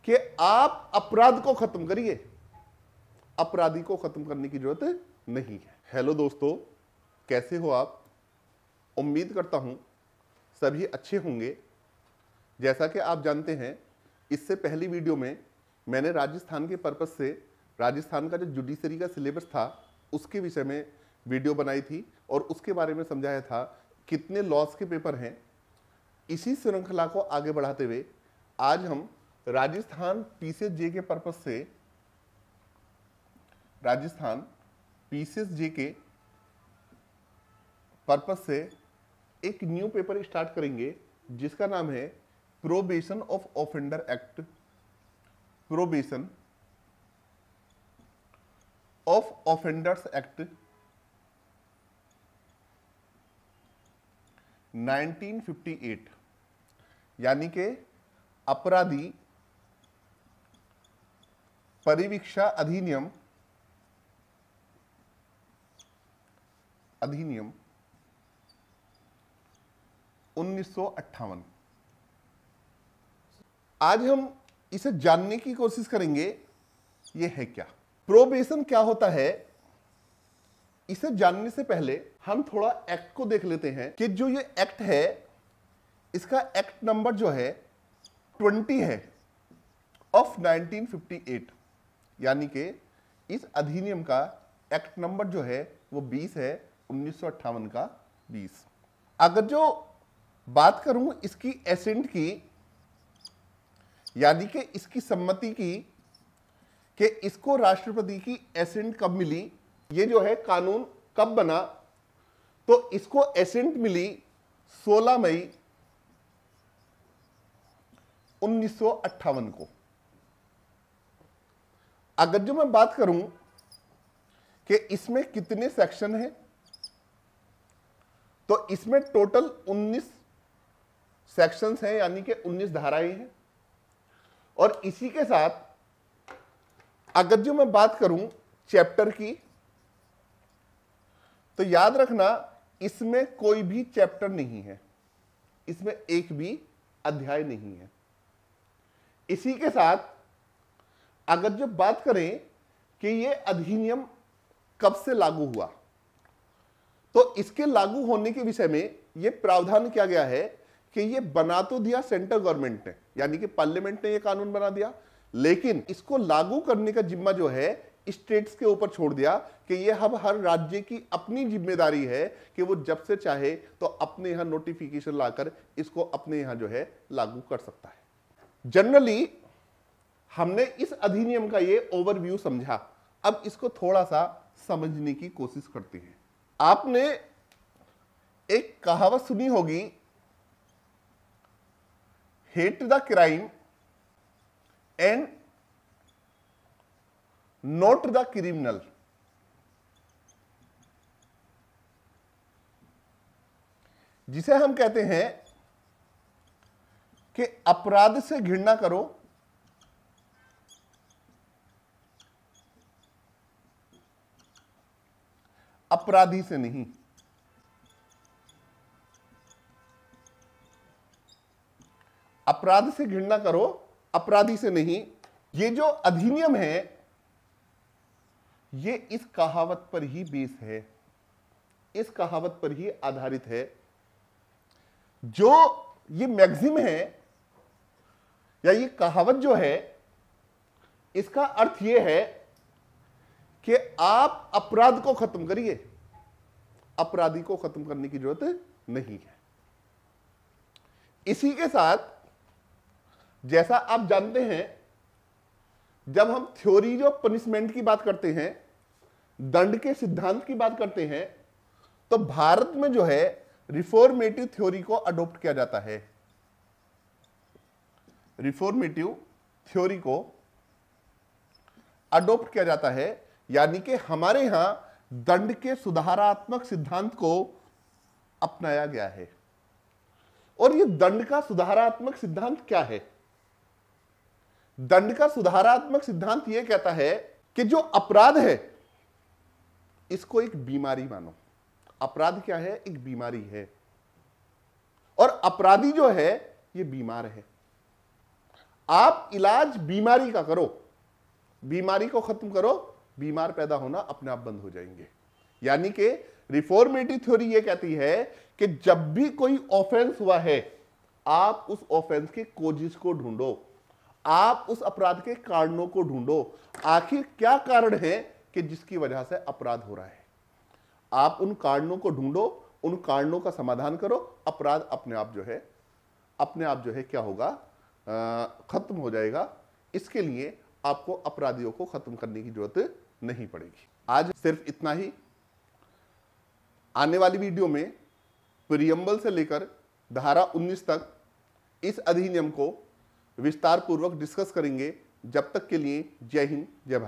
कि आप अपराध को खत्म करिए, अपराधी को खत्म करने की जरूरत नहीं है। हेलो दोस्तों, कैसे हो आप? उम्मीद करता हूं सभी अच्छे होंगे। जैसा कि आप जानते हैं, इससे पहली वीडियो में मैंने राजस्थान के पर्पस से राजस्थान का जो जुडिशरी का सिलेबस था उसके विषय में वीडियो बनाई थी और उसके बारे में समझाया था कितने लॉस के पेपर हैं। इसी श्रृंखला को आगे बढ़ाते हुए आज हम राजस्थान पीसीएस के पर्पस से राजस्थान पीसीएस के पर्पस से एक न्यू पेपर स्टार्ट करेंगे जिसका नाम है probation of offender act, probation of offenders act 1958, यानी कि अपराधी परिवीक्षा अधिनियम 1958। आज हम इसे जानने की कोशिश करेंगे ये है क्या, प्रोबेशन क्या होता है। इसे जानने से पहले हम थोड़ा एक्ट को देख लेते हैं कि जो ये एक्ट है इसका एक्ट नंबर जो है 20 है ऑफ 1958, यानी कि इस अधिनियम का एक्ट नंबर जो है वो 20 है, 1958 का 20। अगर जो बात करूं इसकी एसेंट की, यानी कि इसकी सम्मति की कि इसको राष्ट्रपति की एसेंट कब मिली, ये जो है कानून कब बना, तो इसको एसेंट मिली 16 मई 1958 को। अगर जो मैं बात करूं कि इसमें कितने सेक्शन हैं, तो इसमें टोटल 19 सेक्शंस हैं, यानी कि 19 धाराएं हैं। और इसी के साथ अगर जो मैं बात करूं चैप्टर की, तो याद रखना इसमें कोई भी चैप्टर नहीं है, इसमें एक भी अध्याय नहीं है। इसी के साथ अगर जो बात करें कि ये अधिनियम कब से लागू हुआ, तो इसके लागू होने के विषय में ये प्रावधान किया गया है कि ये बना तो दिया सेंट्रल गवर्नमेंट ने, यानी कि पार्लियामेंट ने ये कानून बना दिया, लेकिन इसको लागू करने का जिम्मा जो है स्टेट्स के ऊपर छोड़ दिया कि ये अब हर राज्य की अपनी जिम्मेदारी है कि वो जब से चाहे तो अपने यहां नोटिफिकेशन लाकर इसको अपने यहां जो है लागू कर सकता है। जनरली हमने इस अधिनियम का ये ओवरव्यू समझा, अब इसको थोड़ा सा समझने की कोशिश करते हैं। आपने एक कहावत सुनी होगी, hate the crime and note the criminal. जिसे हम कहते हैं कि अपराध से घृणा करो, अपराधी से नहीं। अपराध से घृणा करो, अपराधी से नहीं। ये जो अधिनियम है ये इस कहावत पर ही बेस है, इस कहावत पर ही आधारित है। जो ये मैक्सिम है या ये कहावत जो है, इसका अर्थ ये है कि आप अपराध को खत्म करिए, अपराधी को खत्म करने की जरूरत नहीं है। इसी के साथ जैसा आप जानते हैं, जब हम थ्योरीज ऑफ पनिशमेंट की बात करते हैं, दंड के सिद्धांत की बात करते हैं, तो भारत में जो है रिफॉर्मेटिव थ्योरी को अडॉप्ट किया जाता है। रिफॉर्मेटिव थ्योरी को अडॉप्ट किया जाता है, यानी कि हमारे यहां दंड के सुधारात्मक सिद्धांत को अपनाया गया है। और ये दंड का सुधारात्मक सिद्धांत क्या है? दंड का सुधारात्मक सिद्धांत यह कहता है कि जो अपराध है इसको एक बीमारी मानो। अपराध क्या है? एक बीमारी है, और अपराधी जो है ये बीमार है। आप इलाज बीमारी का करो, बीमारी को खत्म करो, बीमार पैदा होना अपने आप बंद हो जाएंगे। यानी कि रिफॉर्मेटिव थ्योरी ये कहती है कि जब भी कोई ऑफेंस हुआ है, आप उस ऑफेंस के कोजिस को ढूंढो, आप उस अपराध के कारणों को ढूंढो। आखिर क्या कारण है कि जिसकी वजह से अपराध हो रहा है, आप उन कारणों को ढूंढो, उन कारणों का समाधान करो, अपराध अपने आप जो है क्या होगा, खत्म हो जाएगा। इसके लिए आपको अपराधियों को खत्म करने की जरूरत नहीं पड़ेगी। आज सिर्फ इतना ही। आने वाली वीडियो में प्रियम्बल से लेकर धारा 19 तक इस अधिनियम को विस्तार पूर्वक डिस्कस करेंगे। जब तक के लिए जय हिंद, जय भारत।